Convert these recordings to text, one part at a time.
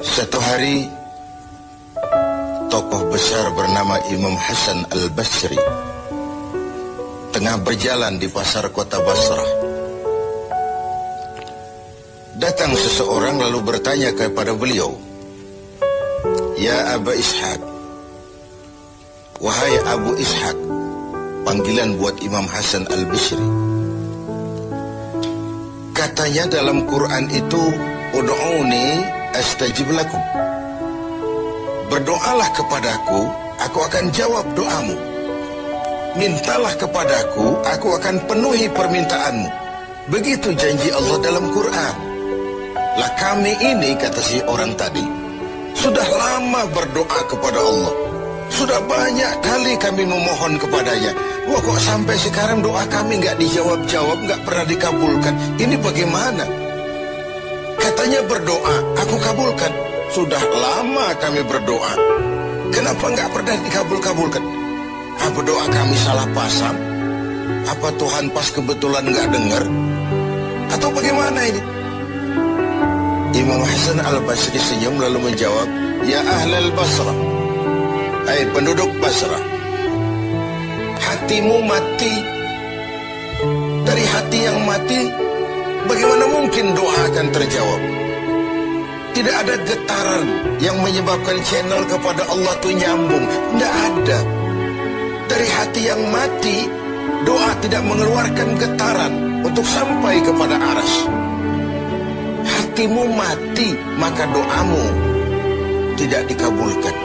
Satu hari, tokoh besar bernama Imam Hasan Al-Basri tengah berjalan di pasar kota Basrah. Datang seseorang lalu bertanya kepada beliau, "Ya Aba Ishaq," wahai Abu Ishaq, panggilan buat Imam Hasan Al-Basri. Katanya dalam Quran itu, "Ud'uni astajib lakum." Berdoalah kepadaku, aku akan jawab doamu. Mintalah kepadaku, aku akan penuhi permintaanmu. Begitu janji Allah dalam Quran. Lah kami ini, kata si orang tadi, sudah lama berdoa kepada Allah. Sudah banyak kali kami memohon kepadanya. Wah, kok sampai sekarang doa kami nggak dijawab-jawab, nggak pernah dikabulkan. Ini bagaimana? Katanya berdoa, aku kabulkan. Sudah lama kami berdoa. Kenapa nggak pernah dikabul-kabulkan? Apa doa kami salah pasang? Apa Tuhan pas kebetulan nggak dengar? Atau bagaimana ini? Imam Hasan Al-Basri senyum lalu menjawab, "Ya ahlal Basrah, hai penduduk Basrah, hatimu mati. Dari hati yang mati, bagaimana mungkin doa akan terjawab? Tidak ada getaran yang menyebabkan channel kepada Allah itu nyambung. Tidak ada. Dari hati yang mati, doa tidak mengeluarkan getaran untuk sampai kepada aras. Hatimu mati, maka doamu tidak dikabulkan."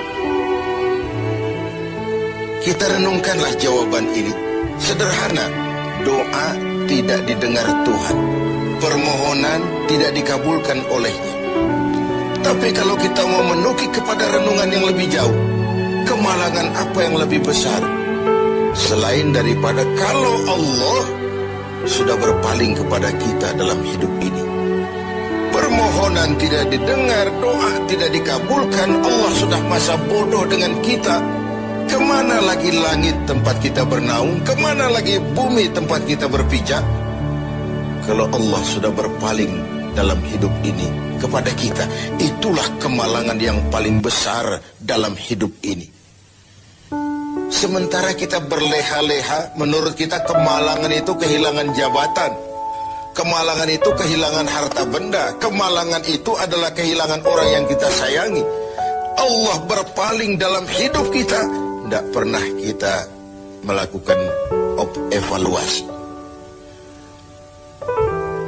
Kita renungkanlah jawaban ini. Sederhana, doa tidak didengar Tuhan. Permohonan tidak dikabulkan olehnya. Tapi kalau kita mau menukik kepada renungan yang lebih jauh, kemalangan apa yang lebih besar? Selain daripada kalau Allah sudah berpaling kepada kita dalam hidup ini. Permohonan tidak didengar, doa tidak dikabulkan, Allah sudah masa bodoh dengan kita. Kemana lagi langit tempat kita bernaung? Kemana lagi bumi tempat kita berpijak? Kalau Allah sudah berpaling dalam hidup ini kepada kita, itulah kemalangan yang paling besar dalam hidup ini. Sementara kita berleha-leha, menurut kita kemalangan itu kehilangan jabatan, kemalangan itu kehilangan harta benda, kemalangan itu adalah kehilangan orang yang kita sayangi. Allah berpaling dalam hidup kita, tidak pernah kita melakukan evaluasi.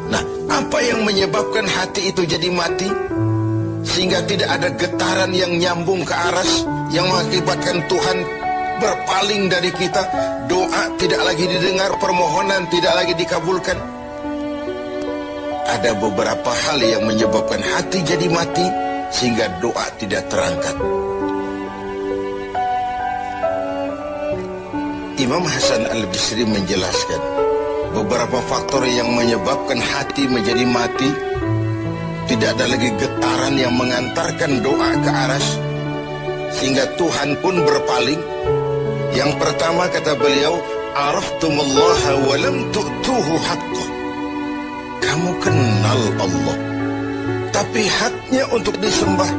Nah, apa yang menyebabkan hati itu jadi mati? Sehingga tidak ada getaran yang nyambung ke aras, yang mengakibatkan Tuhan berpaling dari kita. Doa tidak lagi didengar, permohonan tidak lagi dikabulkan. Ada beberapa hal yang menyebabkan hati jadi mati, sehingga doa tidak terangkat. Imam Hasan Al-Basri menjelaskan beberapa faktor yang menyebabkan hati menjadi mati. Tidak ada lagi getaran yang mengantarkan doa ke aras, sehingga Tuhan pun berpaling. Yang pertama, kata beliau, "Araftumallaha wa lam tu'tuhu haqqah." Kamu kenal Allah, tapi haknya untuk disembah,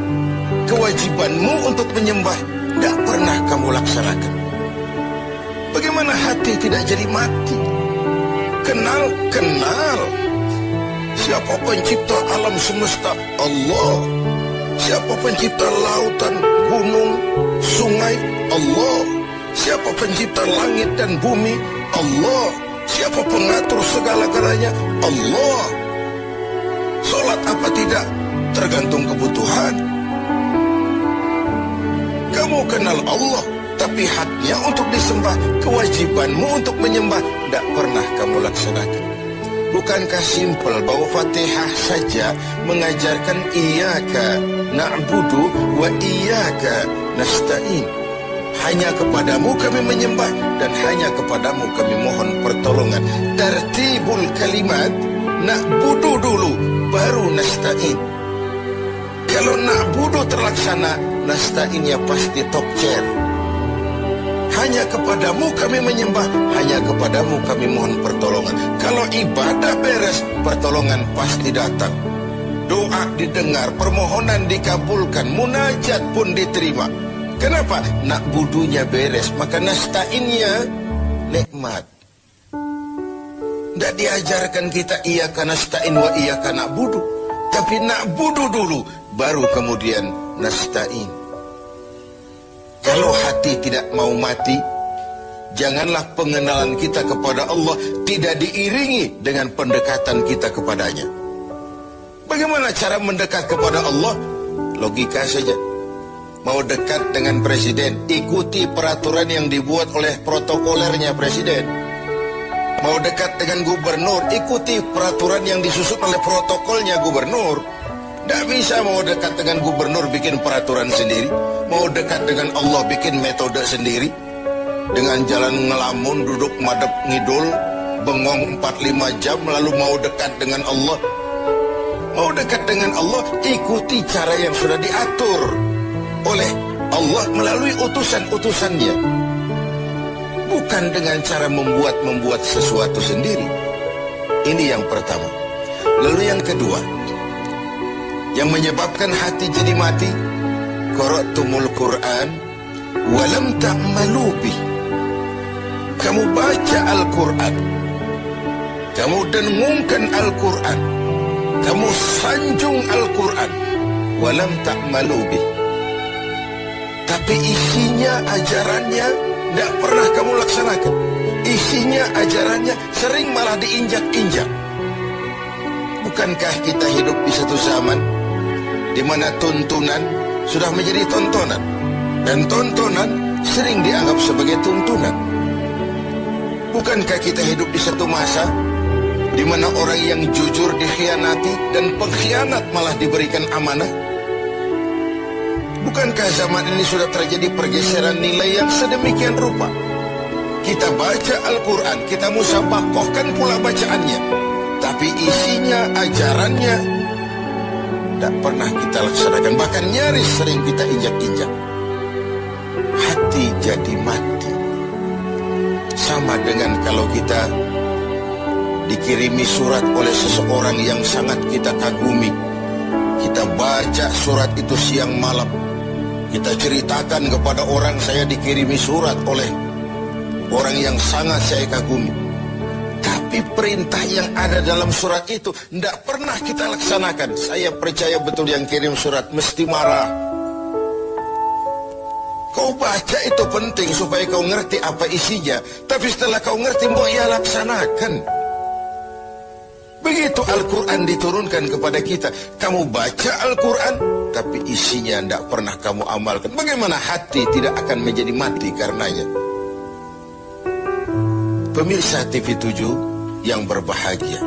kewajibanmu untuk menyembah, tidak pernah kamu laksanakan. Bagaimana hati tidak jadi mati? Kenal. Siapa pencipta alam semesta? Allah. Siapa pencipta lautan, gunung, sungai? Allah. Siapa pencipta langit dan bumi? Allah. Siapa pengatur segala-galanya? Allah. Sholat apa tidak? Tergantung kebutuhan. Kamu kenal Allah, tapi haknya untuk disembah, kewajibanmu untuk menyembah, tidak pernah kamu laksanakan. Bukankah simpel bahwa Fatihah saja mengajarkan iyyaka na'budu wa iyyaka nasta'in? Hanya kepadamu kami menyembah dan hanya kepadamu kami mohon pertolongan. Tertibul kalimat, na'budu dulu, baru nasta'in. Kalau na'budu terlaksana, nasta'innya pasti top chair. Hanya kepadamu kami menyembah, hanya kepadamu kami mohon pertolongan. Kalau ibadah beres, pertolongan pasti datang. doa didengar, permohonan dikabulkan, munajat pun diterima. Kenapa? Nak budunya beres, maka nasta'innya nikmat. Tidak diajarkan kita iyyaka nasta'in wa iyyaka na'budu, tapi na'budu dulu, baru kemudian nasta'in. Kalau hati tidak mau mati, janganlah pengenalan kita kepada Allah tidak diiringi dengan pendekatan kita kepadanya. Bagaimana cara mendekat kepada Allah? Logika saja. Mau dekat dengan presiden, ikuti peraturan yang dibuat oleh protokolernya presiden. Mau dekat dengan gubernur, ikuti peraturan yang disusun oleh protokolnya gubernur. Tidak bisa mau dekat dengan gubernur bikin peraturan sendiri. Mau dekat dengan Allah bikin metode sendiri. Dengan jalan ngelamun, duduk madep ngidul, bengong 4-5 jam, lalu mau dekat dengan Allah. Mau dekat dengan Allah, ikuti cara yang sudah diatur oleh Allah melalui utusan-utusannya. Bukan dengan cara membuat sesuatu sendiri. Ini yang pertama. Lalu yang kedua, yang menyebabkan hati jadi mati, qara'tumul Qur'an walam ta'malu bih. Kamu baca Al-Quran, kamu dengungkan Al-Quran, kamu sanjung Al-Quran, walam ta'malu bih, tapi isinya, ajarannya tidak pernah kamu laksanakan. Isinya, ajarannya sering malah diinjak-injak. Bukankah kita hidup di satu zaman di mana tuntunan sudah menjadi tontonan, dan tontonan sering dianggap sebagai tuntunan? Bukankah kita hidup di satu masa di mana orang yang jujur dikhianati dan pengkhianat malah diberikan amanah? Bukankah zaman ini sudah terjadi pergeseran nilai yang sedemikian rupa? Kita baca Al-Quran, kita musabakohkan pula bacaannya, tapi isinya, ajarannya tidak pernah kita laksanakan. Bahkan nyaris sering kita injak-injak. Hati jadi mati. Sama dengan kalau kita dikirimi surat oleh seseorang yang sangat kita kagumi. Kita baca surat itu siang malam. Kita ceritakan kepada orang, saya dikirimi surat oleh orang yang sangat saya kagumi. Tapi perintah yang ada dalam surat itu tidak pernah kita laksanakan. Saya percaya betul yang kirim surat mesti marah. Kau baca itu penting supaya kau ngerti apa isinya, tapi setelah kau ngerti, mau ya laksanakan. Begitu Al-Quran diturunkan kepada kita, kamu baca Al-Quran, tapi isinya tidak pernah kamu amalkan. Bagaimana hati tidak akan menjadi mati karenanya? Pemirsa TV 7 yang berbahagia,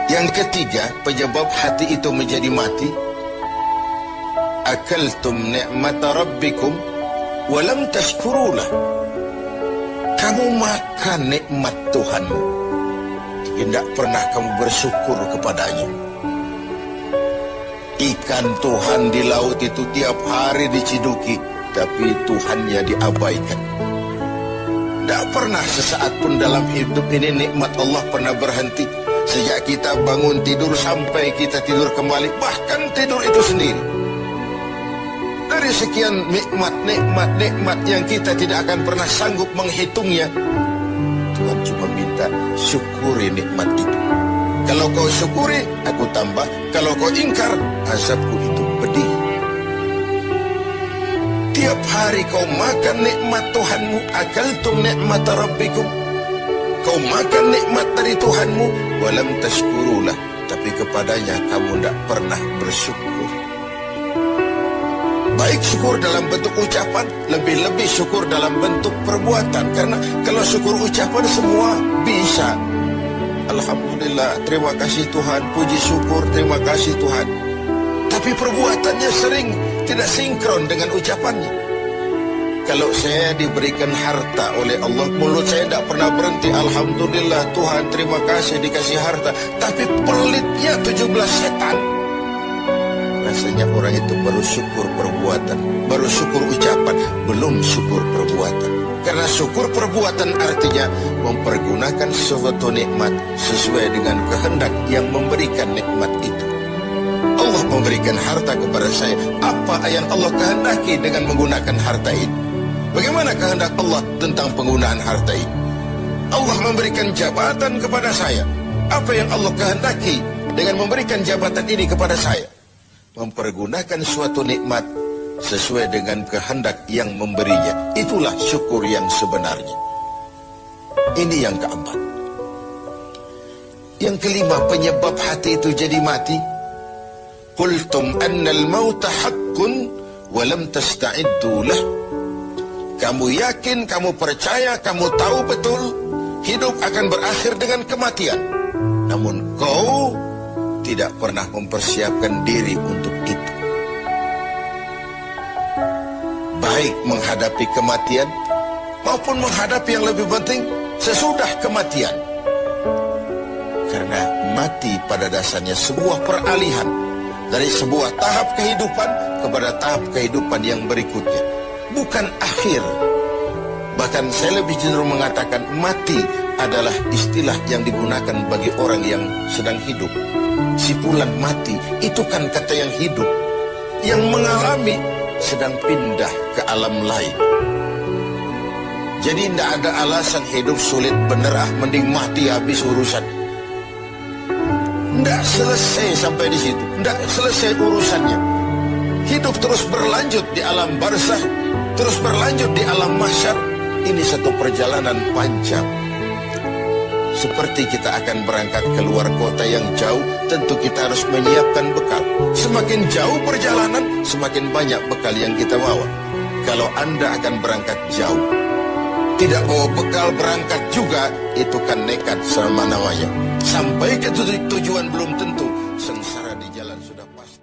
yang ketiga penyebab hati itu menjadi mati, akaltum ni'mata rabbikum walam tashkurulah. Kamu makan nikmat Tuhanmu, tidak pernah kamu bersyukur kepadanya. Ikan Tuhan di laut itu tiap hari diciduki, tapi Tuhannya diabaikan. Tidak pernah sesaat pun dalam hidup ini nikmat Allah pernah berhenti. Sejak kita bangun tidur sampai kita tidur kembali, bahkan tidur itu sendiri. Dari sekian nikmat yang kita tidak akan pernah sanggup menghitungnya, Tuhan cuma minta syukuri nikmat itu. Kalau kau syukuri, aku tambah. Kalau kau ingkar, azabku itu pedih. Tiap hari kau makan nikmat Tuhanmu, akaltum ni'mata rabbikum. Kau makan nikmat dari Tuhanmu, walam tashkurulah, tapi kepadanya kamu tidak pernah bersyukur. Baik syukur dalam bentuk ucapan, lebih-lebih syukur dalam bentuk perbuatan. Karena kalau syukur ucapan semua bisa. Alhamdulillah, terima kasih Tuhan, puji syukur, terima kasih Tuhan. Tapi perbuatannya sering tidak sinkron dengan ucapannya. Kalau saya diberikan harta oleh Allah, mulut saya tidak pernah berhenti. Alhamdulillah Tuhan, terima kasih dikasih harta. Tapi pelitnya 17 setan. Rasanya orang itu baru syukur perbuatan, baru syukur ucapan, belum syukur perbuatan. Karena syukur perbuatan artinya mempergunakan suatu nikmat sesuai dengan kehendak yang memberikan nikmat itu. Allah memberikan harta kepada saya. Apa yang Allah kehendaki dengan menggunakan harta itu? Bagaimana kehendak Allah tentang penggunaan harta itu? Allah memberikan jabatan kepada saya. Apa yang Allah kehendaki dengan memberikan jabatan ini kepada saya? Mempergunakan suatu nikmat sesuai dengan kehendak yang memberinya. Itulah syukur yang sebenarnya. Ini yang keempat. Yang kelima, penyebab hati itu jadi mati. Qultum annal mauta haqqun wa lam tasta'iddu lah. Kamu yakin, kamu percaya, kamu tahu betul hidup akan berakhir dengan kematian. Namun kau tidak pernah mempersiapkan diri untuk itu. Baik menghadapi kematian maupun menghadapi yang lebih penting sesudah kematian. Karena mati pada dasarnya sebuah peralihan dari sebuah tahap kehidupan kepada tahap kehidupan yang berikutnya. Bukan akhir. Bahkan saya lebih cenderung mengatakan mati adalah istilah yang digunakan bagi orang yang sedang hidup. Sipulan mati itu kan kata yang hidup. Yang mengalami sedang pindah ke alam lain. Jadi tidak ada alasan hidup sulit bener, mending mati habis urusan. Tidak selesai sampai di situ. Tidak selesai urusannya. Hidup terus berlanjut di alam barzakh, terus berlanjut di alam mahsyar. Ini satu perjalanan panjang. Seperti kita akan berangkat keluar kota yang jauh, tentu kita harus menyiapkan bekal. Semakin jauh perjalanan, semakin banyak bekal yang kita bawa. Kalau Anda akan berangkat jauh, tidak bawa bekal berangkat juga, itu kan nekat sama namanya. Sampai ke tujuan belum tentu, sengsara di jalan sudah pasti.